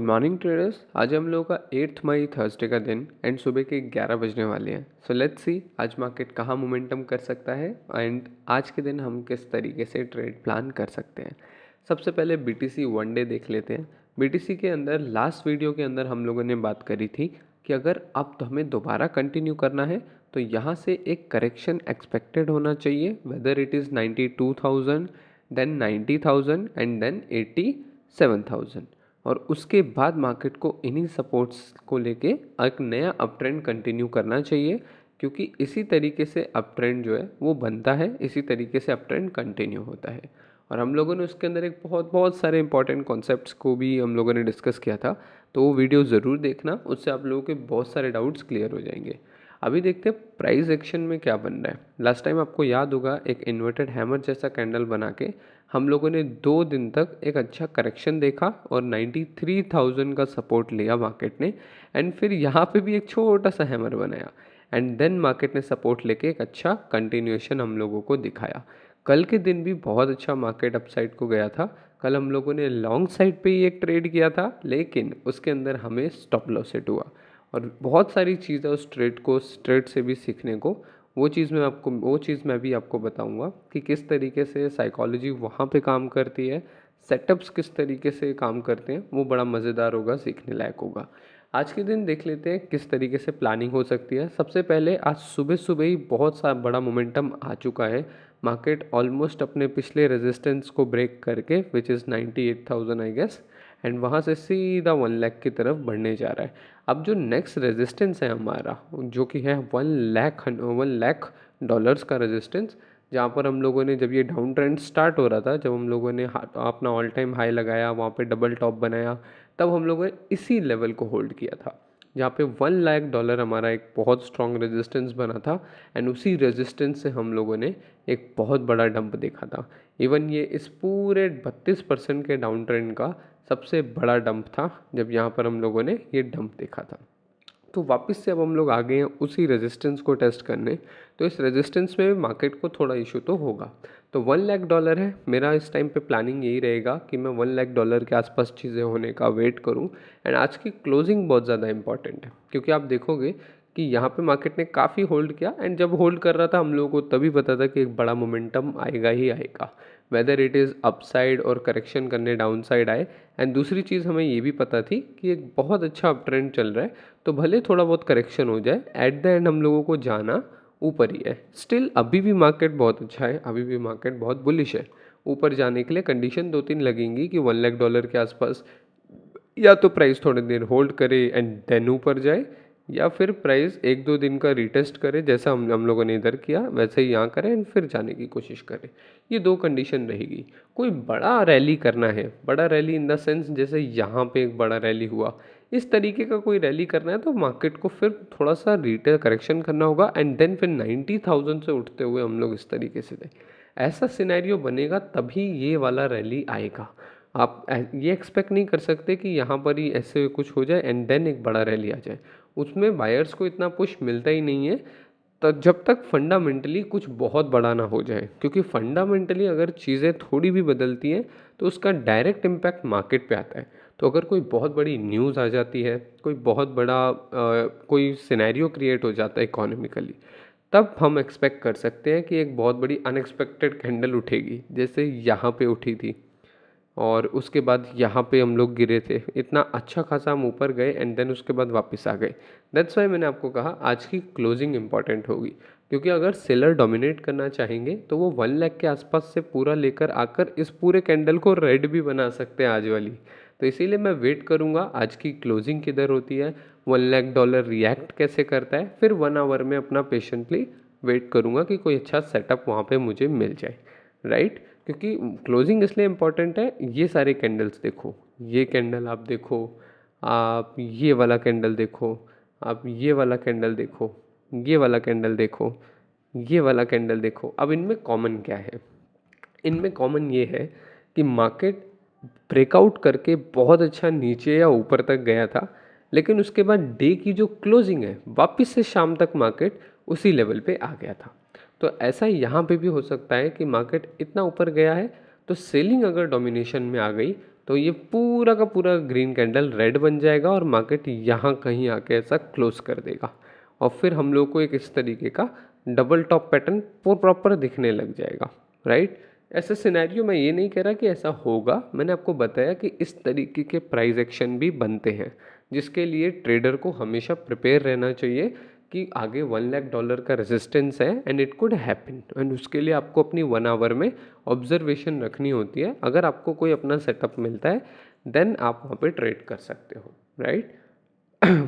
Morning traders. आज हम लोगों का 8 मई थर्सडे का दिन एंड सुबह के 11 बजने वाले हैं। सो लेट्स सी आज मार्केट कहाँ मोमेंटम कर सकता है एंड आज के दिन हम किस तरीके से ट्रेड प्लान कर सकते हैं। सबसे पहले बीटीसी वन डे देख लेते हैं। बीटीसी के अंदर लास्ट वीडियो के अंदर हम लोगों ने बात करी थी कि अगर अब तो हमें दोबारा कंटिन्यू करना है तो यहाँ से एक करेक्शन एक्सपेक्टेड होना चाहिए, whether it is 92,000 then 90,000 and then 87,000 और उसके बाद मार्केट को इन्हीं सपोर्ट्स को लेके एक नया अप ट्रेंड कंटिन्यू करना चाहिए, क्योंकि इसी तरीके से अप ट्रेंड जो है वो बनता है, इसी तरीके से अप ट्रेंड कंटिन्यू होता है। और हम लोगों ने उसके अंदर एक बहुत बहुत सारे इंपॉर्टेंट कॉन्सेप्ट्स को भी हम लोगों ने डिस्कस किया था, तो वो वीडियो ज़रूर देखना, उससे आप लोगों के बहुत सारे डाउट्स क्लियर हो जाएंगे। अभी देखते हैं प्राइस एक्शन में क्या बन रहा है। लास्ट टाइम आपको याद होगा एक इन्वर्टेड हैमर जैसा कैंडल बना के हम लोगों ने 2 दिन तक एक अच्छा करेक्शन देखा और 93,000 का सपोर्ट लिया मार्केट ने, एंड फिर यहाँ पे भी एक छोटा सा हैमर बनाया एंड देन मार्केट ने सपोर्ट लेके एक अच्छा कंटिन्यूएशन हम लोगों को दिखाया। कल के दिन भी बहुत अच्छा मार्केट अपसाइड को गया था। कल हम लोगों ने लॉन्ग साइड पे ही एक ट्रेड किया था, लेकिन उसके अंदर हमें स्टॉप लॉस हिट हुआ और बहुत सारी चीज़ें उस ट्रेड से भी सीखने को, वो चीज़ मैं भी आपको बताऊंगा कि किस तरीके से साइकोलॉजी वहाँ पे काम करती है, सेटअप्स किस तरीके से काम करते हैं, वो बड़ा मज़ेदार होगा, सीखने लायक होगा। आज के दिन देख लेते हैं किस तरीके से प्लानिंग हो सकती है। सबसे पहले आज सुबह सुबह ही बहुत सा बड़ा मोमेंटम आ चुका है। मार्केट ऑलमोस्ट अपने पिछले रेजिस्टेंस को ब्रेक करके which is 98,000 I guess, and वहाँ से सीधा 1 लाख की तरफ बढ़ने जा रहा है। अब जो नेक्स्ट रेजिस्टेंस है हमारा, जो कि है 1 लाख डॉलर्स का रेजिस्टेंस, जहाँ पर हम लोगों ने जब ये डाउन ट्रेंड स्टार्ट हो रहा था, जब हम लोगों ने अपना ऑल टाइम हाई लगाया, वहाँ पे डबल टॉप बनाया, तब हम लोगों ने इसी लेवल को होल्ड किया था, जहाँ पे 1 लाख डॉलर हमारा एक बहुत स्ट्रॉन्ग रेजिस्टेंस बना था एंड उसी रेजिस्टेंस से हम लोगों ने एक बहुत बड़ा डंप देखा था। इवन ये इस पूरे 32% के डाउन ट्रेंड का सबसे बड़ा डंप था जब यहाँ पर हम लोगों ने ये डंप देखा था। तो वापस से अब हम लोग आ गए हैं उसी रेजिस्टेंस को टेस्ट करने, तो इस रेजिस्टेंस में मार्केट को थोड़ा इशू तो होगा। तो 1 लाख डॉलर है मेरा इस टाइम पे, प्लानिंग यही रहेगा कि मैं 1 लाख डॉलर के आसपास चीज़ें होने का वेट करूं। एंड आज की क्लोजिंग बहुत ज़्यादा इंपॉर्टेंट है, क्योंकि आप देखोगे कि यहाँ पे मार्केट ने काफ़ी होल्ड किया एंड जब होल्ड कर रहा था हम लोगों को तभी पता था कि एक बड़ा मोमेंटम आएगा ही आएगा, वेदर इट इज़ अपसाइड और करेक्शन करने डाउन साइड आए। एंड दूसरी चीज़ हमें ये भी पता थी कि एक बहुत अच्छा अप ट्रेंड चल रहा है, तो भले थोड़ा बहुत करेक्शन हो जाए, एट द एंड हम लोगों को जाना ऊपर ही है। स्टिल अभी भी मार्केट बहुत अच्छा है, अभी भी मार्केट बहुत बुलिश है। ऊपर जाने के लिए कंडीशन 2-3 लगेंगी कि 1 लाख डॉलर के आसपास या तो प्राइस थोड़ी देर होल्ड करे एंड देन ऊपर जाए, या फिर प्राइस 1-2 दिन का रिटेस्ट करे, जैसा हम लोगों ने इधर किया वैसे ही यहाँ करें एंड फिर जाने की कोशिश करें। ये 2 कंडीशन रहेगी। कोई बड़ा रैली करना है, बड़ा रैली इन द सेंस जैसे यहाँ पे एक बड़ा रैली हुआ, इस तरीके का कोई रैली करना है तो मार्केट को फिर थोड़ा सा रिटेल करेक्शन करना होगा एंड देन फिर 90,000 से उठते हुए हम लोग इस तरीके से दें। ऐसा सिनेरियो बनेगा तभी ये वाला रैली आएगा। आप ये एक्सपेक्ट नहीं कर सकते कि यहाँ पर ही ऐसे कुछ हो जाए एंड देन एक बड़ा रैली आ जाए। उसमें बायर्स को इतना पुश मिलता ही नहीं है तो जब तक फंडामेंटली कुछ बहुत बड़ा ना हो जाए, क्योंकि फंडामेंटली अगर चीज़ें थोड़ी भी बदलती हैं तो उसका डायरेक्ट इम्पैक्ट मार्केट पे आता है। तो अगर कोई बहुत बड़ी न्यूज़ आ जाती है, कोई बहुत बड़ा कोई सिनेरियो क्रिएट हो जाता है इकोनॉमिकली, तब हम एक्सपेक्ट कर सकते हैं कि एक बहुत बड़ी अनएक्सपेक्टेड कैंडल उठेगी, जैसे यहाँ पे उठी थी और उसके बाद यहाँ पे हम लोग गिरे थे, इतना अच्छा खासा हम ऊपर गए एंड देन उसके बाद वापस आ गए। दैट्स वाई मैंने आपको कहा आज की क्लोजिंग इंपॉर्टेंट होगी, क्योंकि अगर सेलर डोमिनेट करना चाहेंगे तो वो 1 लाख के आसपास से पूरा लेकर आकर इस पूरे कैंडल को रेड भी बना सकते हैं आज वाली। तो इसीलिए मैं वेट करूँगा आज की क्लोजिंग किधर होती है, 1 लाख डॉलर रिएक्ट कैसे करता है, फिर 1 आवर में अपना पेशेंटली वेट करूँगा कि कोई अच्छा सेटअप वहाँ पे मुझे मिल जाए, राइट। क्योंकि क्लोजिंग इसलिए इम्पॉर्टेंट है, ये सारे कैंडल्स देखो, ये कैंडल आप देखो, आप ये वाला कैंडल देखो, आप ये वाला कैंडल देखो, ये वाला कैंडल देखो, ये वाला कैंडल देखो। अब इनमें कॉमन क्या है? इनमें कॉमन ये है कि मार्केट ब्रेकआउट करके बहुत अच्छा नीचे या ऊपर तक गया था, लेकिन उसके बाद डे की जो क्लोजिंग है वापस से शाम तक मार्केट उसी लेवल पे आ गया था। तो ऐसा यहाँ पे भी हो सकता है कि मार्केट इतना ऊपर गया है तो सेलिंग अगर डोमिनेशन में आ गई तो ये पूरा का पूरा ग्रीन कैंडल रेड बन जाएगा और मार्केट यहाँ कहीं आके ऐसा क्लोज कर देगा और फिर हम लोग को एक इस तरीके का डबल टॉप पैटर्न प्रॉपर दिखने लग जाएगा, राइट। ऐसा सिनेरियो मैं ये नहीं कह रहा कि ऐसा होगा, मैंने आपको बताया कि इस तरीके के प्राइस एक्शन भी बनते हैं जिसके लिए ट्रेडर को हमेशा प्रिपेयर रहना चाहिए कि आगे $1 लाख का रेजिस्टेंस है and it could happen, and उसके लिए आपको अपनी 1 आवर में ऑब्जर्वेशन रखनी होती है। अगर आपको कोई अपना सेटअप मिलता है देन आप वहाँ पे ट्रेड कर सकते हो, राइट।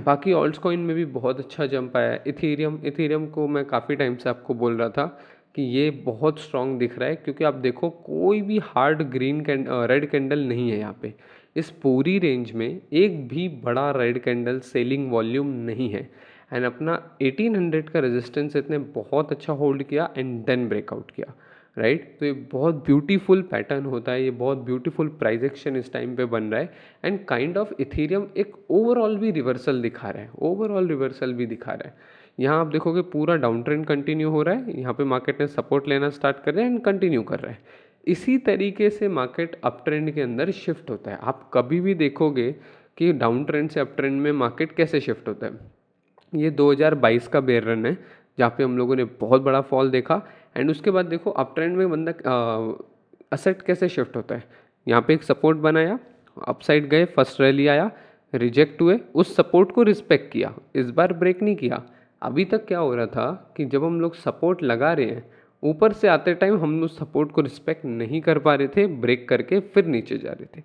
बाकी ऑल्ट्स कॉइन में भी बहुत अच्छा जंप आया है। इथेरियम को मैं काफ़ी टाइम से आपको बोल रहा था कि ये बहुत स्ट्रांग दिख रहा है क्योंकि आप देखो कोई भी हार्ड रेड कैंडल नहीं है यहाँ पे। इस पूरी रेंज में एक भी बड़ा रेड कैंडल सेलिंग वॉल्यूम नहीं है एंड अपना 1800 का रेजिस्टेंस इतने बहुत अच्छा होल्ड किया एंड देन ब्रेकआउट किया, राइट। तो ये बहुत ब्यूटीफुल पैटर्न होता है, ये बहुत ब्यूटीफुल प्राइस एक्शन इस टाइम पे बन रहा है एंड काइंड ऑफ इथेरियम एक ओवरऑल भी रिवर्सल दिखा रहा है, ओवरऑल रिवर्सल भी दिखा रहा है। यहाँ आप देखोगे पूरा डाउन ट्रेंड कंटिन्यू हो रहा है, यहाँ पे मार्केट ने सपोर्ट लेना स्टार्ट कर रहा है एंड कंटिन्यू कर रहा है। इसी तरीके से मार्केट अप ट्रेंड के अंदर शिफ्ट होता है। आप कभी भी देखोगे कि डाउन ट्रेंड से अप ट्रेंड में मार्केट कैसे शिफ्ट होता है। ये 2022 का बेयर रन है जहाँ पे हम लोगों ने बहुत बड़ा फॉल देखा एंड उसके बाद देखो अप ट्रेंड में बंदा असेट कैसे शिफ्ट होता है। यहाँ पे एक सपोर्ट बनाया, अपसाइड गए, फर्स्ट रैली आया, रिजेक्ट हुए, उस सपोर्ट को रिस्पेक्ट किया, इस बार ब्रेक नहीं किया। अभी तक क्या हो रहा था कि जब हम लोग सपोर्ट लगा रहे हैं ऊपर से आते टाइम हम उस सपोर्ट को रिस्पेक्ट नहीं कर पा रहे थे, ब्रेक करके फिर नीचे जा रहे थे।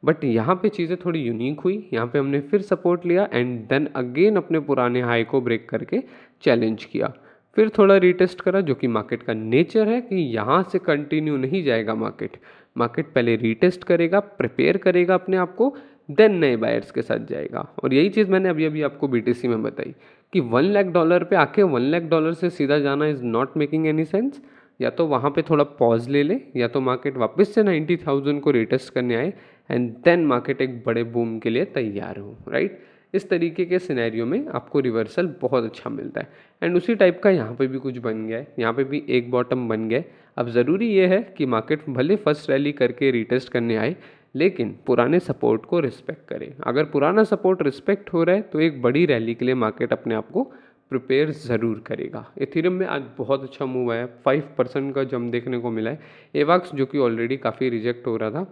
बट यहाँ पे चीज़ें थोड़ी यूनिक हुई, यहाँ पे हमने फिर सपोर्ट लिया एंड देन अगेन अपने पुराने हाई को ब्रेक करके चैलेंज किया, फिर थोड़ा रीटेस्ट करा, जो कि मार्केट का नेचर है कि यहाँ से कंटिन्यू नहीं जाएगा मार्केट पहले रीटेस्ट करेगा, प्रिपेयर करेगा अपने आप को, देन नए बायर्स के साथ जाएगा। और यही चीज़ मैंने अभी अभी आपको बीटीसी में बताई कि $1 लाख पे आके $1 लाख से सीधा जाना is not making any sense. या तो वहाँ पे थोड़ा पॉज ले ले, या तो मार्केट वापस से 90,000 को रिटेस्ट करने आए एंड देन मार्केट एक बड़े बूम के लिए तैयार हो, राइट। इस तरीके के सिनेरियो में आपको रिवर्सल बहुत अच्छा मिलता है एंड उसी टाइप का यहाँ पे भी कुछ बन गया है, यहाँ पे भी एक बॉटम बन गया है। अब ज़रूरी ये है कि मार्केट भले फर्स्ट रैली करके रिटेस्ट करने आए लेकिन पुराने सपोर्ट को रिस्पेक्ट करे। अगर पुराना सपोर्ट रिस्पेक्ट हो रहा है तो एक बड़ी रैली के लिए मार्केट अपने आप को प्रिपेयर ज़रूर करेगा। इथेरियम में आज बहुत अच्छा मूव आया, 5% का जंप देखने को मिला है। एवाक्स जो कि ऑलरेडी काफ़ी रिजेक्ट हो रहा था,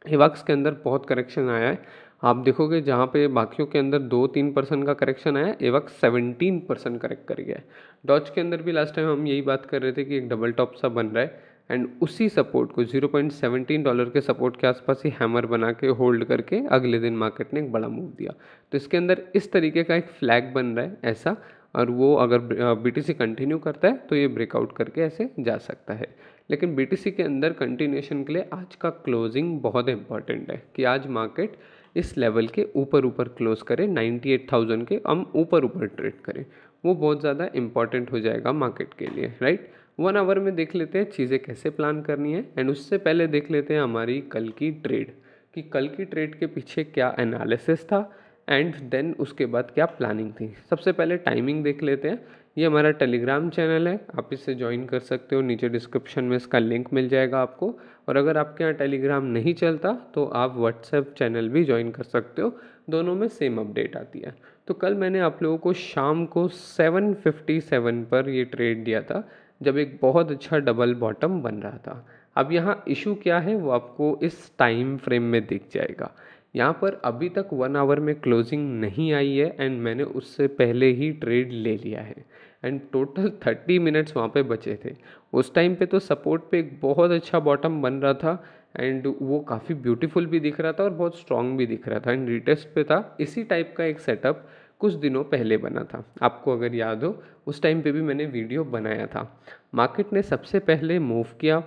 एवाक्स के अंदर बहुत करेक्शन आया है। आप देखोगे जहाँ पे बाकियों के अंदर 2-3% का करेक्शन आया, एवाक्स 17% करेक्ट कर गया है। डॉज के अंदर भी लास्ट टाइम हम यही बात कर रहे थे कि एक डबल टॉप सा बन रहा है एंड उसी सपोर्ट को $0.17 के सपोर्ट के आसपास ही हैमर बना के होल्ड करके अगले दिन मार्केट ने एक बड़ा मूव दिया। तो इसके अंदर इस तरीके का एक फ्लैग बन रहा है ऐसा, और वो अगर बीटीसी कंटिन्यू करता है तो ये ब्रेकआउट करके ऐसे जा सकता है। लेकिन बीटीसी के अंदर कंटिन्यूएशन के लिए आज का क्लोजिंग बहुत इंपॉर्टेंट है कि आज मार्केट इस लेवल के ऊपर क्लोज करे, 98,000 के हम ऊपर ट्रेड करें, वो बहुत ज़्यादा इंपॉर्टेंट हो जाएगा मार्केट के लिए, राइट। 1 आवर में देख लेते हैं चीज़ें कैसे प्लान करनी है एंड उससे पहले देख लेते हैं हमारी कल की ट्रेड, कि कल की ट्रेड के पीछे क्या एनालिसिस था एंड देन उसके बाद क्या प्लानिंग थी। सबसे पहले टाइमिंग देख लेते हैं। ये हमारा टेलीग्राम चैनल है, आप इससे ज्वाइन कर सकते हो, नीचे डिस्क्रिप्शन में इसका लिंक मिल जाएगा आपको। और अगर आपके यहाँ टेलीग्राम नहीं चलता तो आप व्हाट्सएप चैनल भी ज्वाइन कर सकते हो, दोनों में सेम अपडेट आती है। तो कल मैंने आप लोगों को शाम को 7:57 पर ये ट्रेड दिया था जब एक बहुत अच्छा डबल बॉटम बन रहा था। अब यहाँ इशू क्या है वो आपको इस टाइम फ्रेम में दिख जाएगा। यहाँ पर अभी तक 1 आवर में क्लोजिंग नहीं आई है एंड मैंने उससे पहले ही ट्रेड ले लिया है एंड टोटल 30 मिनट्स वहाँ पे बचे थे। उस टाइम पे तो सपोर्ट पे एक बहुत अच्छा बॉटम बन रहा था एंड वो काफ़ी ब्यूटीफुल भी दिख रहा था और बहुत स्ट्रॉन्ग भी दिख रहा था एंड रिटेस्ट पे था। इसी टाइप का एक सेटअप कुछ दिनों पहले बना था, आपको अगर याद हो उस टाइम पे भी मैंने वीडियो बनाया था। मार्केट ने सबसे पहले मूव किया,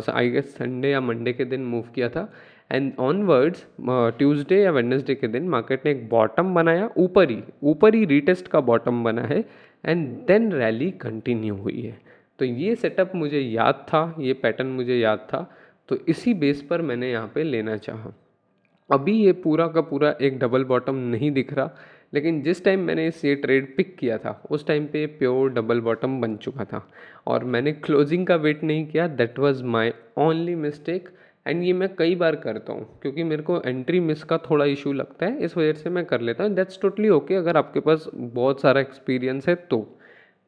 आई गेस संडे या मंडे के दिन मूव किया था एंड ऑनवर्ड्स ट्यूसडे या वेडनेसडे के दिन मार्केट ने एक बॉटम बनाया, ऊपर ही रीटेस्ट का बॉटम बना है एंड देन रैली कंटिन्यू हुई है। तो ये सेटअप मुझे याद था, ये पैटर्न मुझे याद था, तो इसी बेस पर मैंने यहाँ पे लेना चाहा। अभी ये पूरा का पूरा एक डबल बॉटम नहीं दिख रहा, लेकिन जिस टाइम मैंने ये ट्रेड पिक किया था उस टाइम पे प्योर डबल बॉटम बन चुका था और मैंने क्लोजिंग का वेट नहीं किया। That was my only mistake and ये मैं कई बार करता हूँ क्योंकि मेरे को एंट्री मिस का थोड़ा इशू लगता है, इस वजह से मैं कर लेता हूँ। दैट्स टोटली ओके, अगर आपके पास बहुत सारा एक्सपीरियंस है तो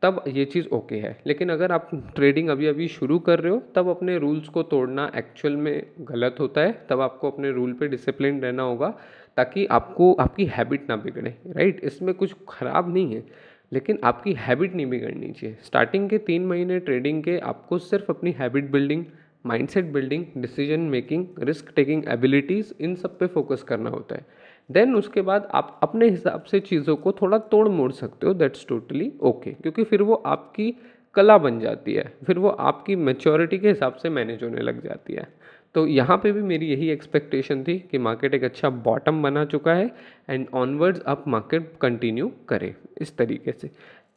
तब ये चीज़ ओके है। लेकिन अगर आप ट्रेडिंग अभी अभी शुरू कर रहे हो तब अपने रूल्स को तोड़ना एक्चुअल में गलत होता है। तब आपको अपने रूल पे डिसिप्लिन रहना होगा ताकि आपको आपकी हैबिट ना बिगड़े, राइट। इसमें कुछ ख़राब नहीं है, लेकिन आपकी हैबिट नहीं बिगड़नी चाहिए। स्टार्टिंग के 3 महीने ट्रेडिंग के आपको सिर्फ अपनी habit building, mindset building, decision making, risk taking abilities, इन सब पे फोकस करना होता है। देन उसके बाद आप अपने हिसाब से चीज़ों को थोड़ा तोड़ मोड़ सकते हो, दैट्स टोटली ओके, क्योंकि फिर वो आपकी कला बन जाती है, फिर वो आपकी मैच्योरिटी के हिसाब से मैनेज होने लग जाती है। तो यहाँ पे भी मेरी यही एक्सपेक्टेशन थी कि मार्केट एक अच्छा बॉटम बना चुका है एंड ऑनवर्ड्स अब मार्केट कंटिन्यू करे इस तरीके से।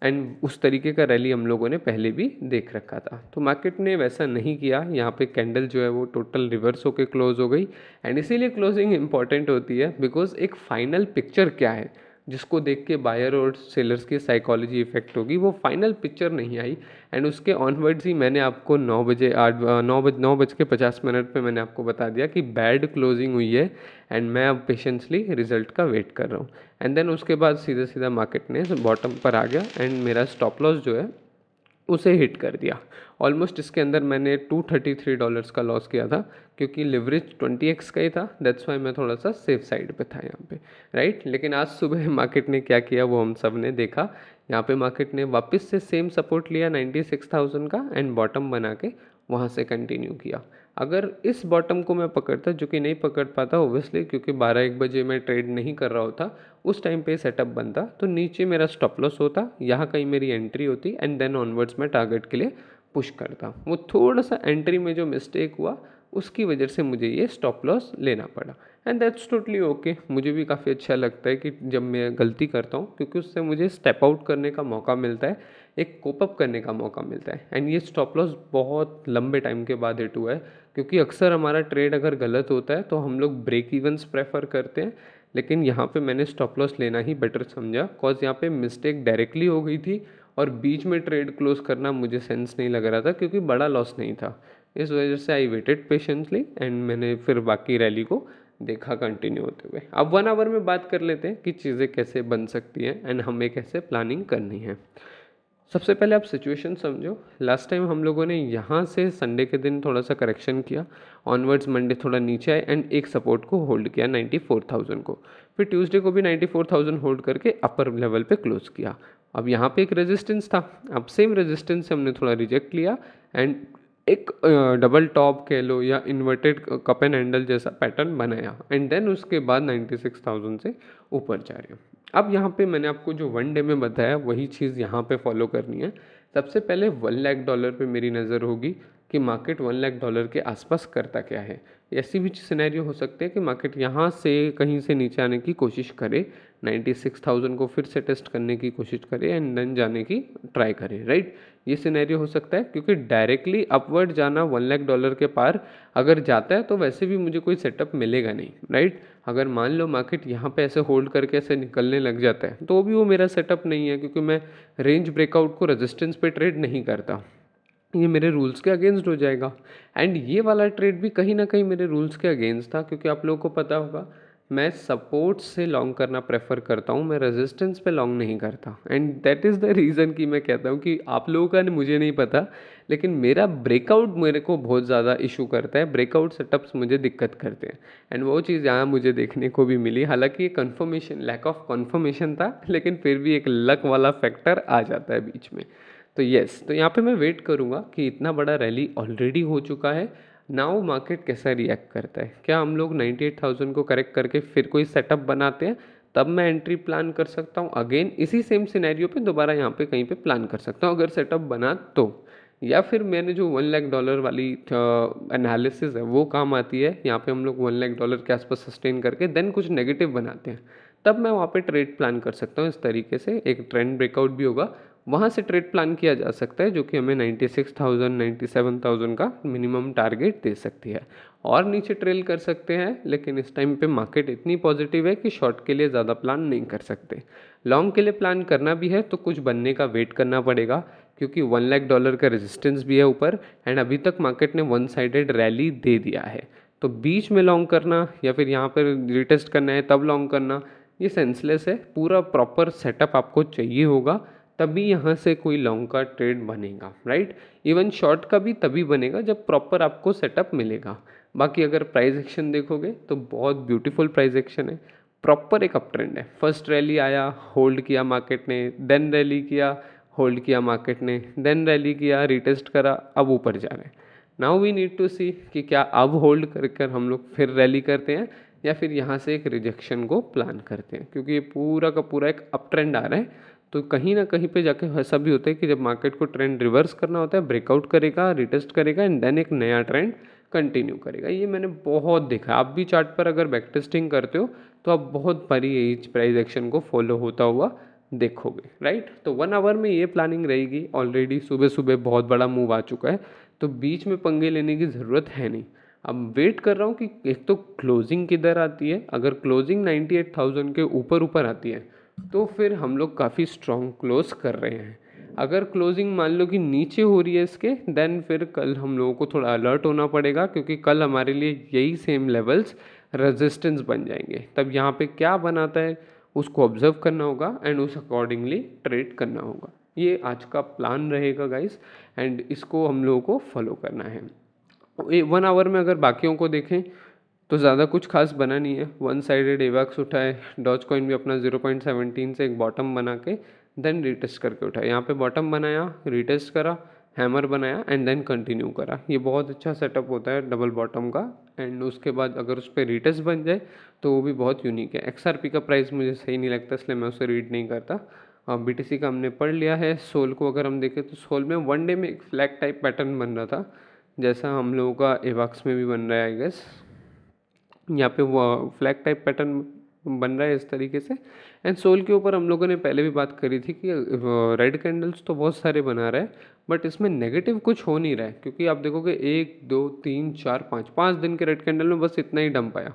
एंड उस तरीके का रैली हम लोगों ने पहले भी देख रखा था। तो मार्केट ने वैसा नहीं किया, यहाँ पे कैंडल जो है वो टोटल रिवर्स होके क्लोज हो गई। एंड इसीलिए क्लोजिंग इंपॉर्टेंट होती है, बिकॉज एक फाइनल पिक्चर क्या है जिसको देख के बायर और सेलर्स की साइकोलॉजी इफेक्ट होगी, वो फाइनल पिक्चर नहीं आई। एंड उसके ऑनवर्ड्स ही मैंने आपको 9 बज के 50 मिनट पे मैंने आपको बता दिया कि बैड क्लोजिंग हुई है एंड मैं अब पेशेंसली रिजल्ट का वेट कर रहा हूँ। एंड देन उसके बाद सीधा सीधा मार्केट ने बॉटम पर आ गया एंड मेरा स्टॉप लॉस जो है उसे हिट कर दिया। ऑलमोस्ट इसके अंदर मैंने $233 का लॉस किया था, क्योंकि लिवरेज 20x का ही था। दैट्स वाई मैं थोड़ा सा सेफ साइड पे था यहाँ पे, राइट। लेकिन आज सुबह मार्केट ने क्या किया वो हम सब ने देखा। यहाँ पे मार्केट ने वापस से सेम सपोर्ट लिया 96,000 का एंड बॉटम बना के वहाँ से कंटिन्यू किया। अगर इस बॉटम को मैं पकड़ता, जो कि नहीं पकड़ पाता ओब्वियसली, क्योंकि 12-1 बजे मैं ट्रेड नहीं कर रहा होता, उस टाइम पे सेटअप बनता, तो नीचे मेरा स्टॉप लॉस होता, यहाँ कहीं मेरी एंट्री होती एंड देन ऑनवर्ड्स मैं टारगेट के लिए पुश करता। वो थोड़ा सा एंट्री में जो मिस्टेक हुआ उसकी वजह से मुझे ये स्टॉप लॉस लेना पड़ा एंड दैट्स टोटली ओके। मुझे भी काफ़ी अच्छा लगता है कि जब मैं गलती करता हूँ, क्योंकि उससे मुझे स्टेप आउट करने का मौका मिलता है, एक कोप अप करने का मौका मिलता है। एंड ये स्टॉप लॉस बहुत लंबे टाइम के बाद हिट हुआ है, क्योंकि अक्सर हमारा ट्रेड अगर गलत होता है तो हम लोग ब्रेक इवंस प्रेफर करते हैं, लेकिन यहाँ पे मैंने स्टॉप लॉस लेना ही बेटर समझा, कॉज यहाँ पे मिस्टेक डायरेक्टली हो गई थी और बीच में ट्रेड क्लोज करना मुझे सेंस नहीं लग रहा था, क्योंकि बड़ा लॉस नहीं था। इस वजह से आई वेटेड पेशेंटली एंड मैंने फिर बाकी रैली को देखा कंटिन्यू होते हुए। अब 1 आवर में बात कर लेते हैं कि चीज़ें कैसे बन सकती हैं एंड हमें कैसे प्लानिंग करनी है। सबसे पहले आप सिचुएशन समझो। लास्ट टाइम हम लोगों ने यहाँ से संडे के दिन थोड़ा सा करेक्शन किया, ऑनवर्ड्स मंडे थोड़ा नीचे आए एंड एक सपोर्ट को होल्ड किया 94,000 को। फिर ट्यूसडे को भी 94,000 होल्ड करके अपर लेवल पे क्लोज किया। अब यहाँ पे एक रेजिस्टेंस था, अब सेम रेजिस्टेंस से हमने थोड़ा रिजेक्ट लिया एंड एक डबल टॉप कह लो या इन्वर्टेड कप एंड हैंडल जैसा पैटर्न बनाया एंड देन उसके बाद 96,000 से ऊपर जा रहे हो। अब यहाँ पे मैंने आपको जो 1 डे में बताया वही चीज़ यहाँ पे फॉलो करनी है। सबसे पहले $1 लाख पे मेरी नज़र होगी कि मार्केट $1 लाख के आसपास करता क्या है। ऐसी भी सिनेरियो हो सकते हैं कि मार्केट यहाँ से कहीं से नीचे आने की कोशिश करे, 96,000 को फिर से टेस्ट करने की कोशिश करे एंड देन जाने की ट्राई करे, राइट। ये सिनेरियो हो सकता है, क्योंकि डायरेक्टली अपवर्ड जाना $1 लाख के पार अगर जाता है तो वैसे भी मुझे कोई सेटअप मिलेगा नहीं, राइट। अगर मान लो मार्केट यहाँ पे ऐसे होल्ड करके ऐसे निकलने लग जाता है तो भी वो मेरा सेटअप नहीं है, क्योंकि मैं रेंज ब्रेकआउट को रेजिस्टेंस पे ट्रेड नहीं करता, ये मेरे रूल्स के अगेंस्ट हो जाएगा। एंड ये वाला ट्रेड भी कहीं ना कहीं मेरे रूल्स के अगेंस्ट था, क्योंकि आप लोगों को पता होगा मैं सपोर्ट से लॉन्ग करना प्रेफर करता हूँ, मैं रेजिस्टेंस पे लॉन्ग नहीं करता। And that is the reason कि मैं कहता हूँ कि आप लोगों का मुझे नहीं पता, लेकिन मेरा ब्रेकआउट मेरे को बहुत ज़्यादा इशू करता है, ब्रेकआउट सेटअप्स मुझे दिक्कत करते हैं। एंड वो चीज़ यहाँ मुझे देखने को भी मिली, हालांकि ये कन्फर्मेशन, लैक ऑफ कन्फर्मेशन था, लेकिन फिर भी एक लक वाला फैक्टर आ जाता है बीच में। तो यस, तो यहाँ पे मैं वेट करूँगा कि इतना बड़ा रैली ऑलरेडी हो चुका है, नाउ मार्केट कैसा रिएक्ट करता है। क्या हम लोग 98,000 को करेक्ट करके फिर कोई सेटअप बनाते हैं, तब मैं एंट्री प्लान कर सकता हूँ अगेन इसी सेम सिनेरियो पे दोबारा यहाँ पे कहीं पे प्लान कर सकता हूँ अगर सेटअप बना तो। या फिर मैंने जो $1 लाख वाली एनालिसिस है वो काम आती है, यहाँ पे हम लोग $1 लाख के आसपास सस्टेन करके देन कुछ नेगेटिव बनाते हैं, तब मैं वहाँ पे ट्रेड प्लान कर सकता हूँ। इस तरीके से एक ट्रेंड ब्रेकआउट भी होगा, वहाँ से ट्रेड प्लान किया जा सकता है, जो कि हमें 96,000 97,000 का मिनिमम टारगेट दे सकती है। और नीचे ट्रेल कर सकते हैं, लेकिन इस टाइम पे मार्केट इतनी पॉजिटिव है कि शॉर्ट के लिए ज़्यादा प्लान नहीं कर सकते। लॉन्ग के लिए प्लान करना भी है तो कुछ बनने का वेट करना पड़ेगा, क्योंकि $1 लाख का रेजिस्टेंस भी है ऊपर एंड अभी तक मार्केट ने वन साइडेड रैली दे दिया है। तो बीच में लॉन्ग करना या फिर यहाँ पर रिटेस्ट करना है तब लॉन्ग करना, ये सेंसलेस है। पूरा प्रॉपर सेटअप आपको चाहिए होगा, तभी यहाँ से कोई लॉन्ग का ट्रेड बनेगा, राइट। इवन शॉर्ट का भी तभी बनेगा जब प्रॉपर आपको सेटअप मिलेगा। बाकी अगर प्राइस एक्शन देखोगे तो बहुत ब्यूटीफुल प्राइस एक्शन है, प्रॉपर एक अप ट्रेंड है। फर्स्ट रैली आया, होल्ड किया मार्केट ने, देन रैली किया, होल्ड किया मार्केट ने, देन रैली किया, रिटेस्ट करा, अब ऊपर जा रहे हैं। नाउ वी नीड टू सी कि क्या अब होल्ड कर हम लोग फिर रैली करते हैं या फिर यहाँ से एक रिजेक्शन को प्लान करते हैं, क्योंकि ये पूरा का पूरा एक अप ट्रेंड आ रहा है। तो कहीं ना कहीं पे जाके ऐसा भी होता है कि जब मार्केट को ट्रेंड रिवर्स करना होता है, ब्रेकआउट करेगा, रिटेस्ट करेगा एंड देन एक नया ट्रेंड कंटिन्यू करेगा। ये मैंने बहुत देखा। आप भी चार्ट पर अगर बैक टेस्टिंग करते हो तो आप बहुत बारी एज प्राइस एक्शन को फॉलो होता हुआ देखोगे, राइट। तो 1 आवर में ये प्लानिंग रहेगी। ऑलरेडी सुबह सुबह बहुत बड़ा मूव आ चुका है, तो बीच में पंगे लेने की ज़रूरत है नहीं। अब वेट कर रहा हूँ कि एक तो क्लोजिंग किधर आती है। अगर क्लोजिंग 98,000 के ऊपर ऊपर आती है तो फिर हम लोग काफ़ी स्ट्रॉन्ग क्लोज कर रहे हैं। अगर क्लोजिंग मान लो कि नीचे हो रही है इसके, देन फिर कल हम लोगों को थोड़ा अलर्ट होना पड़ेगा, क्योंकि कल हमारे लिए यही सेम लेवल्स रेजिस्टेंस बन जाएंगे। तब यहाँ पे क्या बनाता है उसको ऑब्जर्व करना होगा एंड उस अकॉर्डिंगली ट्रेड करना होगा। ये आज का प्लान रहेगा गाइस, एंड इसको हम लोगों को फॉलो करना है। 1 आवर में अगर बाकियों को देखें तो ज़्यादा कुछ खास बना नहीं है। वन साइडेड एवैक्स उठा है, डॉज कॉइन भी अपना 0.17 से एक बॉटम बना के देन रिटेस्ट करके उठा है। यहाँ पे बॉटम बनाया, रिटेस्ट करा, हैमर बनाया एंड देन कंटिन्यू करा। ये बहुत अच्छा सेटअप होता है डबल बॉटम का। एंड उसके बाद अगर उस पर रिटेस्ट बन जाए तो वो भी बहुत यूनिक है। XRP का प्राइस मुझे सही नहीं लगता, इसलिए मैं उसे रीड नहीं करता। BTC का हमने पढ़ लिया है। सोल को अगर हम देखें तो सोल में 1 डे में एक फ्लैग टाइप पैटर्न बन रहा था, जैसा हम लोगों का एवैक्स में भी बन रहा है आई गेस। यहाँ पे वो फ्लैग टाइप पैटर्न बन रहा है इस तरीके से। एंड सोल के ऊपर हम लोगों ने पहले भी बात करी थी कि रेड कैंडल्स तो बहुत सारे बना रहा है, बट इसमें नेगेटिव कुछ हो नहीं रहा है, क्योंकि आप देखोगे 1 2 3 4 5 दिन के रेड कैंडल में बस इतना ही डंप आया।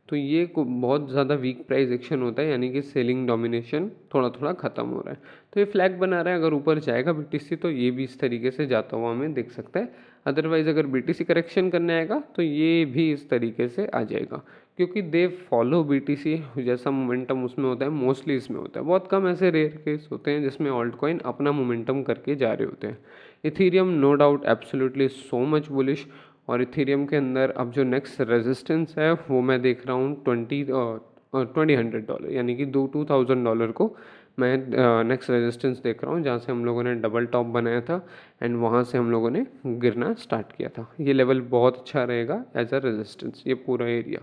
तो ये बहुत ज़्यादा वीक प्राइस एक्शन होता है, यानी कि सेलिंग डोमिनेशन थोड़ा थोड़ा ख़त्म हो रहा है। तो ये फ्लैग बना रहा है। अगर ऊपर जाएगा BTC तो ये भी इस तरीके से जाता हुआ हमें दिख सकता है। अदरवाइज़ अगर BTC करेक्शन करने आएगा तो ये भी इस तरीके से आ जाएगा, क्योंकि दे फॉलो BTC। जैसा मोमेंटम उसमें होता है मोस्टली इसमें होता है। बहुत कम ऐसे रेयर केस होते हैं जिसमें ऑल्ट कॉइन अपना मोमेंटम करके जा रहे होते हैं। Ethereum no doubt absolutely so much bullish. और इथेरियम के अंदर अब जो नेक्स्ट रेजिस्टेंस है वो मैं देख रहा हूँ $2,100, यानी कि $2,000 को मैं नेक्स्ट रेजिस्टेंस देख रहा हूँ, जहाँ से हम लोगों ने डबल टॉप बनाया था एंड वहाँ से हम लोगों ने गिरना स्टार्ट किया था। ये लेवल बहुत अच्छा रहेगा एज अ रेजिस्टेंस, ये पूरा एरिया।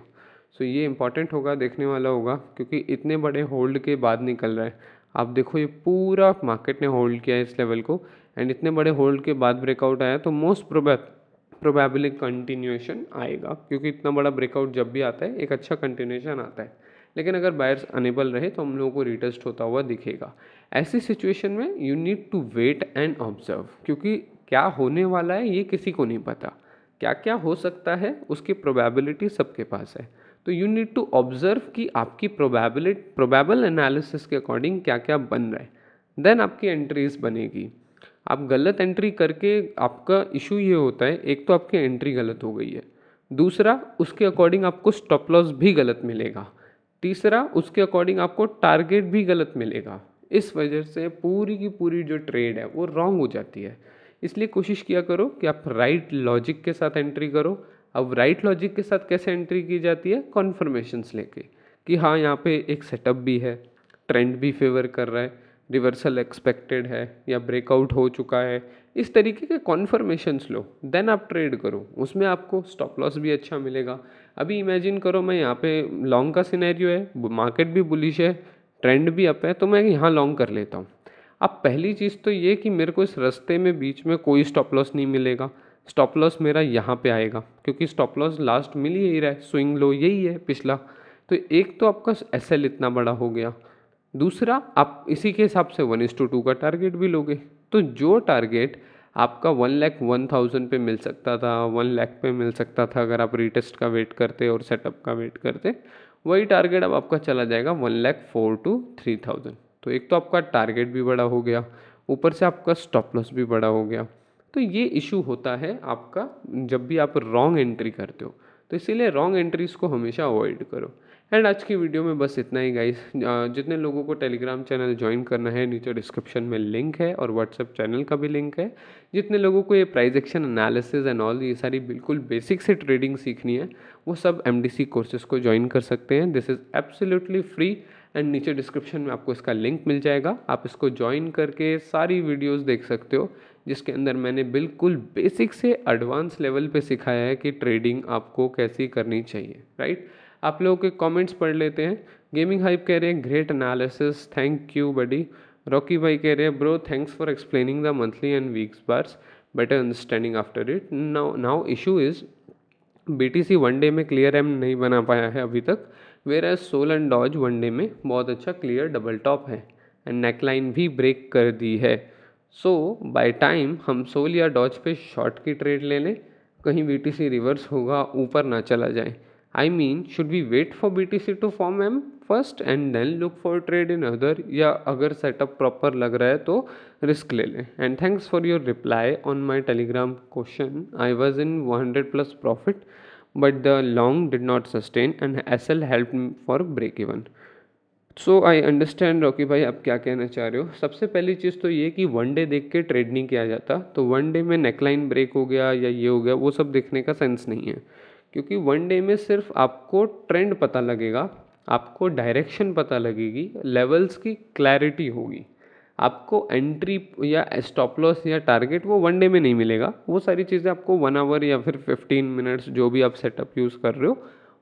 सो ये इंपॉर्टेंट होगा, देखने वाला होगा, क्योंकि इतने बड़े होल्ड के बाद निकल रहा है। आप देखो ये पूरा मार्केट ने होल्ड किया है इस लेवल को, एंड इतने बड़े होल्ड के बाद ब्रेकआउट आया, तो मोस्ट प्रोबेबली कंटिन्यूएशन आएगा, क्योंकि इतना बड़ा ब्रेकआउट जब भी आता है एक अच्छा कंटिन्यूएशन आता है। लेकिन अगर बायर्स अनेबल रहे तो हम लोगों को रिटेस्ट होता हुआ दिखेगा। ऐसी सिचुएशन में you need to wait and observe, क्योंकि क्या होने वाला है ये किसी को नहीं पता। क्या क्या हो सकता है उसकी प्रोबेबिलिटी सबके पास है। तो यू नीड टू ऑब्जर्व कि आपकी प्रोबेबल एनालिसिस के अकॉर्डिंग क्या क्या बन रहा है, देन आपकी एंट्रीज बनेगी। आप गलत एंट्री करके आपका इशू ये होता है, एक तो आपकी एंट्री गलत हो गई है, दूसरा उसके अकॉर्डिंग आपको स्टॉप लॉस भी गलत मिलेगा, तीसरा उसके अकॉर्डिंग आपको टारगेट भी गलत मिलेगा। इस वजह से पूरी की पूरी जो ट्रेड है वो रॉन्ग हो जाती है। इसलिए कोशिश किया करो कि आप राइट लॉजिक के साथ एंट्री करो। अब राइट लॉजिक के साथ कैसे एंट्री की जाती है, कॉन्फर्मेशंस लेके कि हाँ यहाँ पे एक सेटअप भी है, ट्रेंड भी फेवर कर रहा है, रिवर्सल एक्सपेक्टेड है या ब्रेकआउट हो चुका है, इस तरीके के कॉन्फर्मेशंस लो, देन आप ट्रेड करो। उसमें आपको स्टॉप लॉस भी अच्छा मिलेगा। अभी इमेजिन करो मैं यहाँ पे लॉन्ग का सिनेरियो है, मार्केट भी बुलिश है, ट्रेंड भी अप है, तो मैं यहाँ लॉन्ग कर लेता हूँ। अब पहली चीज़ तो ये कि मेरे को इस रास्ते में बीच में कोई स्टॉप लॉस नहीं मिलेगा। स्टॉप लॉस मेरा यहाँ पे आएगा, क्योंकि स्टॉप लॉस लास्ट मिल ही रहा है, स्विंग लो यही है पिछला। तो एक तो आपका SL इतना बड़ा हो गया, दूसरा आप इसी के हिसाब से 1:2 का टारगेट भी लोगे। तो जो टारगेट आपका 1,01,000 पे मिल सकता था, 1 लाख पे मिल सकता था अगर आप रीटेस्ट का वेट करते और सेटअप का वेट करते, वही टारगेट अब आपका चला जाएगा 1,04,000 to 3,000। तो एक तो आपका टारगेट भी बड़ा हो गया, ऊपर से आपका स्टॉप लॉस भी बड़ा हो गया। तो ये इशू होता है आपका जब भी आप रॉन्ग एंट्री करते हो। तो इसीलिए रॉन्ग एंट्रीज को हमेशा अवॉइड करो। एंड आज की वीडियो में बस इतना ही गाइस। जितने लोगों को टेलीग्राम चैनल ज्वाइन करना है नीचे डिस्क्रिप्शन में लिंक है और व्हाट्सएप चैनल का भी लिंक है। जितने लोगों को ये price action analysis and all ये सारी बिल्कुल बेसिक से ट्रेडिंग सीखनी है वो सब MDC कोर्सेज को ज्वाइन कर सकते हैं। This is absolutely free and नीचे डिस्क्रिप्शन में आपको इसका लिंक मिल जाएगा। आप इसको ज्वाइन करके सारी वीडियोस देख सकते हो जिसके अंदर मैंने बिल्कुल बेसिक से एडवांस लेवल पे सिखाया है कि ट्रेडिंग आपको कैसी करनी चाहिए, राइट। आप लोगों के कमेंट्स पढ़ लेते हैं। गेमिंग हाइप कह रहे हैं great analysis, thank you buddy. Rocky भाई कह रहे हैं bro thanks for explaining the monthly and weeks bars, better understanding after it. Now issue is BTC one day में क्लियर एम नहीं बना पाया है अभी तक, whereas Sol and Doge one day में बहुत अच्छा क्लियर डबल टॉप है एंड नेकलाइन भी ब्रेक कर दी है। सो बाय टाइम हम सोल या डॉज पे शॉर्ट की ट्रेड ले लें, कहीं BTC रिवर्स होगा ऊपर ना चला जाए। I mean should we wait for BTC to form M first and then look for trade in other, या अगर सेटअप प्रॉपर लग रहा है तो रिस्क ले लें। And thanks for your reply on my Telegram question. I was in 100+ profit but the long did not sustain and SL help for break even. So I understand Rocky भाई आप क्या कहना चाह रहे हो। सबसे पहली चीज़ तो ये कि वन डे देख के ट्रेड नहीं किया जाता। तो वन डे में नेकलाइन ब्रेक हो गया या ये हो गया वो सब देखने का सेंस नहीं है, क्योंकि वन डे में सिर्फ आपको ट्रेंड पता लगेगा, आपको डायरेक्शन पता लगेगी, लेवल्स की क्लैरिटी होगी। आपको एंट्री या स्टॉप लॉस या टारगेट वो वन डे में नहीं मिलेगा। वो सारी चीज़ें आपको 1 आवर या फिर 15 मिनट्स जो भी आप सेटअप यूज़ कर रहे हो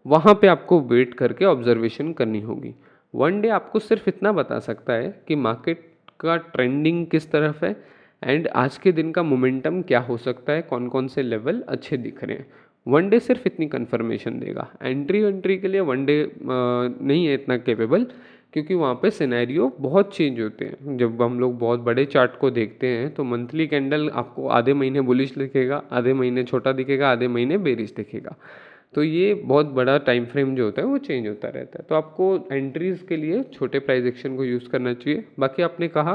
वहाँ पे आपको वेट करके ऑब्जर्वेशन करनी होगी। वन डे आपको सिर्फ इतना बता सकता है कि मार्केट का ट्रेंडिंग किस तरफ है एंड आज के दिन का मोमेंटम क्या हो सकता है, कौन कौन से लेवल अच्छे दिख रहे हैं। वन डे सिर्फ इतनी कंफर्मेशन देगा। एंट्री के लिए वन डे नहीं है इतना कैपेबल, क्योंकि वहाँ पे सिनेरियो बहुत चेंज होते हैं। जब हम लोग बहुत बड़े चार्ट को देखते हैं तो मंथली कैंडल आपको आधे महीने बुलिश दिखेगा, आधे महीने छोटा दिखेगा, आधे महीने बेरिश दिखेगा। तो ये बहुत बड़ा टाइम फ्रेम जो होता है वो चेंज होता रहता है। तो आपको एंट्रीज के लिए छोटे प्राइस एक्शन को यूज़ करना चाहिए। बाकी आपने कहा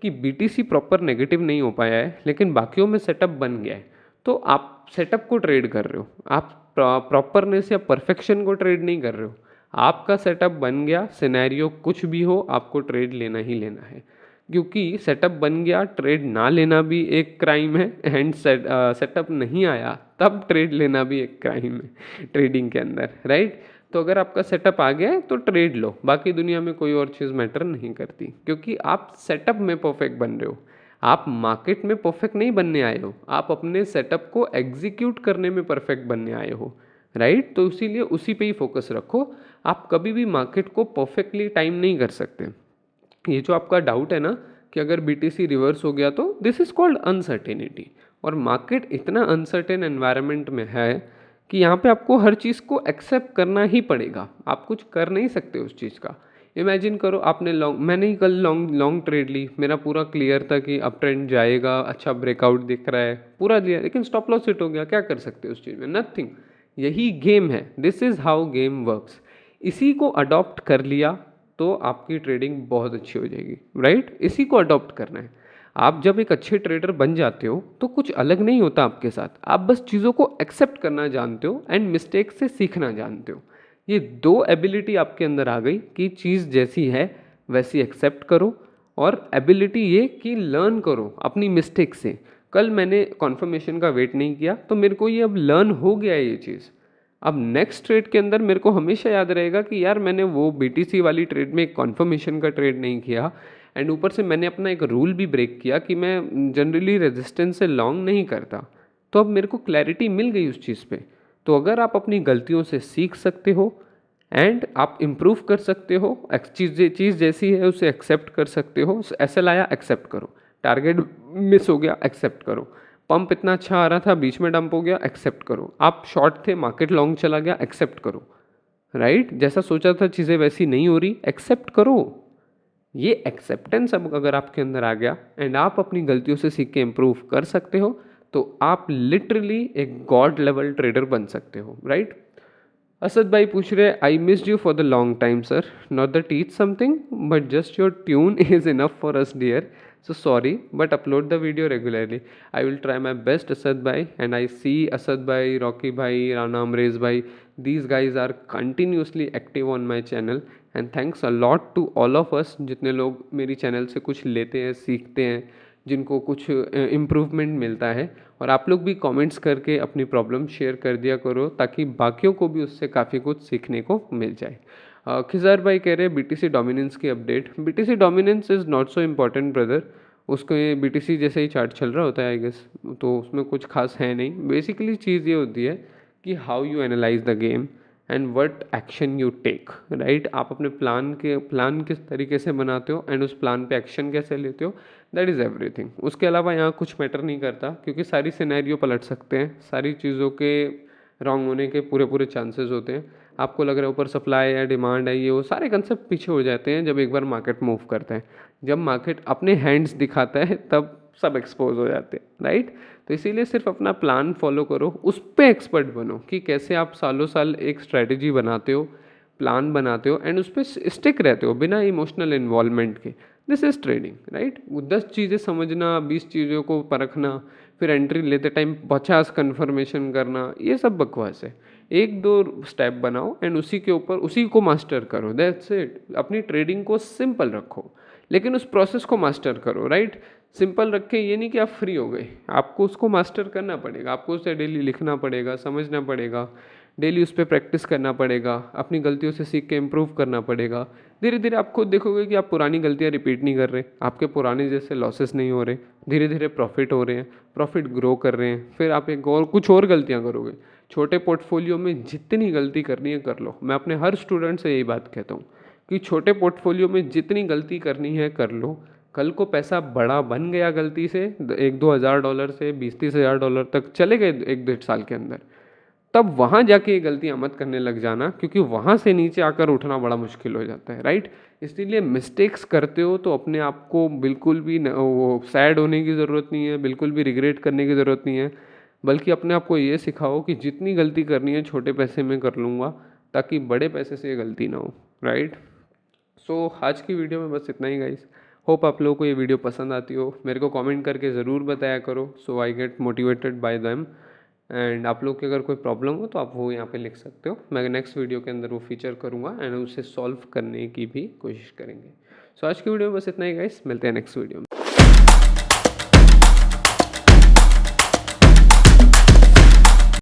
कि BTC प्रॉपर नेगेटिव नहीं हो पाया है लेकिन बाकियों में सेटअप बन गया है, तो आप सेटअप को ट्रेड कर रहे हो, आप प्रॉपरनेस या परफेक्शन को ट्रेड नहीं कर रहे हो। आपका सेटअप बन गया, सिनेरियो कुछ भी हो आपको ट्रेड लेना ही लेना है, क्योंकि सेटअप बन गया, ट्रेड ना लेना भी एक क्राइम है एंड सेटअप नहीं आया तब ट्रेड लेना भी एक क्राइम है ट्रेडिंग के अंदर, राइट। तो अगर आपका सेटअप आ गया है तो ट्रेड लो, बाकी दुनिया में कोई और चीज़ मैटर नहीं करती, क्योंकि आप सेटअप में परफेक्ट बन रहे हो। आप मार्केट में परफेक्ट नहीं बनने आए हो, आप अपने सेटअप को एग्जीक्यूट करने में परफेक्ट बनने आए हो, राइट। तो इसीलिए उसी पे ही फोकस रखो। आप कभी भी मार्केट को परफेक्टली टाइम नहीं कर सकते। ये जो आपका डाउट है ना कि अगर BTC रिवर्स हो गया तो दिस इज़ कॉल्ड अनसर्टेनिटी, और मार्केट इतना अनसर्टेन एनवायरनमेंट में है कि यहाँ पे आपको हर चीज़ को एक्सेप्ट करना ही पड़ेगा। आप कुछ कर नहीं सकते उस चीज़ का। इमेजिन करो आपने मैंने ही कल लॉन्ग ट्रेड ली, मेरा पूरा क्लियर था कि अप ट्रेंड जाएगा, अच्छा ब्रेकआउट दिख रहा है, पूरा लिया, लेकिन स्टॉप लॉस हिट हो गया। क्या कर सकते हो उस चीज़ में? नथिंग। यही गेम है, this is how game works. इसी को अडॉप्ट कर लिया तो आपकी ट्रेडिंग बहुत अच्छी हो जाएगी, राइट। इसी को अडॉप्ट करना है। आप जब एक अच्छे ट्रेडर बन जाते हो तो कुछ अलग नहीं होता आपके साथ, आप बस चीज़ों को एक्सेप्ट करना जानते हो एंड मिस्टेक से सीखना जानते हो। ये दो एबिलिटी आपके अंदर आ गई कि चीज़ जैसी है वैसी एक्सेप्ट करो, और एबिलिटी ये कि लर्न करो अपनी मिस्टेक से। कल मैंने कॉन्फर्मेशन का वेट नहीं किया तो मेरे को ये अब लर्न हो गया है ये चीज़। अब नेक्स्ट ट्रेड के अंदर मेरे को हमेशा याद रहेगा कि यार मैंने वो BTC वाली ट्रेड में एक कॉन्फर्मेशन का ट्रेड नहीं किया, एंड ऊपर से मैंने अपना एक रूल भी ब्रेक किया कि मैं जनरली रेजिस्टेंस से लॉन्ग नहीं करता। तो अब मेरे को क्लैरिटी मिल गई उस चीज़ पे। तो अगर आप अपनी गलतियों से सीख सकते हो एंड आप इम्प्रूव कर सकते हो, चीज़ जैसी है उसे एक्सेप्ट कर सकते हो। SL आया एक्सेप्ट करो, टारगेट मिस हो गया एक्सेप्ट करो, पंप इतना अच्छा आ रहा था बीच में डंप हो गया एक्सेप्ट करो, आप शॉर्ट थे मार्केट लॉन्ग चला गया एक्सेप्ट करो, राइट। जैसा सोचा था चीज़ें वैसी नहीं हो रही, एक्सेप्ट करो। ये एक्सेप्टेंस अब अगर आपके अंदर आ गया एंड आप अपनी गलतियों से सीख के इम्प्रूव कर सकते हो तो आप लिटरली एक गॉड लेवल ट्रेडर बन सकते हो, राइट। असद भाई पूछ रहे I missed you for the long time sir, not the teach something but just your tune is enough for us dear. So sorry, but upload the video regularly. I will try my best, Asad bhai, and I see Asad bhai, Rocky bhai, Rana Amrez bhai, these guys are continuously active on my channel, and thanks a lot to all of us जितने लोग मेरी channel से कुछ लेते हैं, सीखते हैं, जिनको कुछ इम्प्रूवमेंट मिलता है। और आप लोग भी कमेंट्स करके अपनी प्रॉब्लम शेयर कर दिया करो ताकि बाकियों को भी उससे काफ़ी कुछ सीखने को मिल जाए। खिज़ार भाई कह रहे हैं बीटीसी डोमिनेंस की update. BTC dominance is not so important brother, उसको ये बीटीसी जैसे ही चार्ट चल रहा होता है आई गेस, तो उसमें कुछ खास है नहीं। बेसिकली चीज़ ये होती है कि how you analyse the game and what action you take, right. आप अपने प्लान किस तरीके से बनाते हो एंड उस प्लान पे एक्शन कैसे लेते हो, दैट इज़ एवरीथिंग। उसके अलावा यहाँ कुछ मैटर नहीं करता क्योंकि सारी सिनेरियो पलट सकते हैं, सारी चीज़ों के रॉन्ग होने के पूरे पूरे चांसेस होते हैं। आपको लग रहा है ऊपर सप्लाई है, डिमांड है, ये वो सारे कंसेप्ट पीछे हो जाते हैं जब एक बार मार्केट मूव करता है। जब मार्केट अपने हैंड्स दिखाता है तब सब एक्सपोज हो जाते हैं, राइट। तो इसीलिए सिर्फ अपना प्लान फॉलो करो, उस पर एक्सपर्ट बनो कि कैसे आप सालों साल एक स्ट्रैटेजी बनाते हो, प्लान बनाते हो एंड उस पर स्टिक रहते हो बिना इमोशनल इन्वॉल्वमेंट के। This is trading, right. 10 चीज़ें समझना, 20 चीज़ों को परखना, फिर एंट्री लेते टाइम 50 कन्फर्मेशन करना, ये सब बकवास है। एक दो स्टेप बनाओ एंड उसी के ऊपर उसी को मास्टर करो, दैट्स इट। अपनी ट्रेडिंग को सिंपल रखो लेकिन उस प्रोसेस को मास्टर करो, राइट। सिंपल रखें ये नहीं कि आप फ्री हो गए, आपको उसको मास्टर करना पड़ेगा, आपको उसे डेली लिखना पड़ेगा, समझना पड़ेगा, डेली उस पर प्रैक्टिस करना पड़ेगा, अपनी गलतियों से सीख के इम्प्रूव करना पड़ेगा। धीरे धीरे आप खुद देखोगे कि आप पुरानी गलतियाँ रिपीट नहीं कर रहे, आपके पुराने जैसे लॉसेस नहीं हो रहे, धीरे धीरे प्रॉफिट हो रहे हैं, प्रॉफिट ग्रो कर रहे हैं। फिर आप एक और कुछ और गलतियाँ करोगे। छोटे पोर्टफोलियो में जितनी गलती करनी है कर लो। मैं अपने हर स्टूडेंट से यही बात कहता हूँ कि छोटे पोर्टफोलियो में जितनी गलती करनी है कर लो। कल को पैसा बड़ा बन गया गलती से, 1-2 हज़ार डॉलर से 20-30 हज़ार डॉलर तक चले गए 1-1.5 साल के अंदर, तब वहाँ जाके ये गलतियाँ मत करने लग जाना क्योंकि वहाँ से नीचे आकर उठना बड़ा मुश्किल हो जाता है, राइट। इसलिए मिस्टेक्स करते हो तो अपने आप को बिल्कुल भी वो सैड होने की ज़रूरत नहीं है, बिल्कुल भी रिग्रेट करने की ज़रूरत नहीं है, बल्कि अपने आप को ये सिखाओ कि जितनी गलती करनी है छोटे पैसे में कर लूँगा ताकि बड़े पैसे से ये गलती ना हो, राइट। सो आज की वीडियो में बस इतना ही गाइस। होप आप लोगों को ये वीडियो पसंद आती हो। मेरे को कमेंट करके ज़रूर बताया करो, so I get motivated by them. And आप लोग की अगर कोई प्रॉब्लम हो तो आप वो यहाँ पे लिख सकते हो, मैं नेक्स्ट वीडियो के अंदर वो फीचर करूँगा एंड उसे सॉल्व करने की भी कोशिश करेंगे। सो आज की वीडियो में बस इतना ही गाइस, मिलते हैं नेक्स्ट वीडियो में।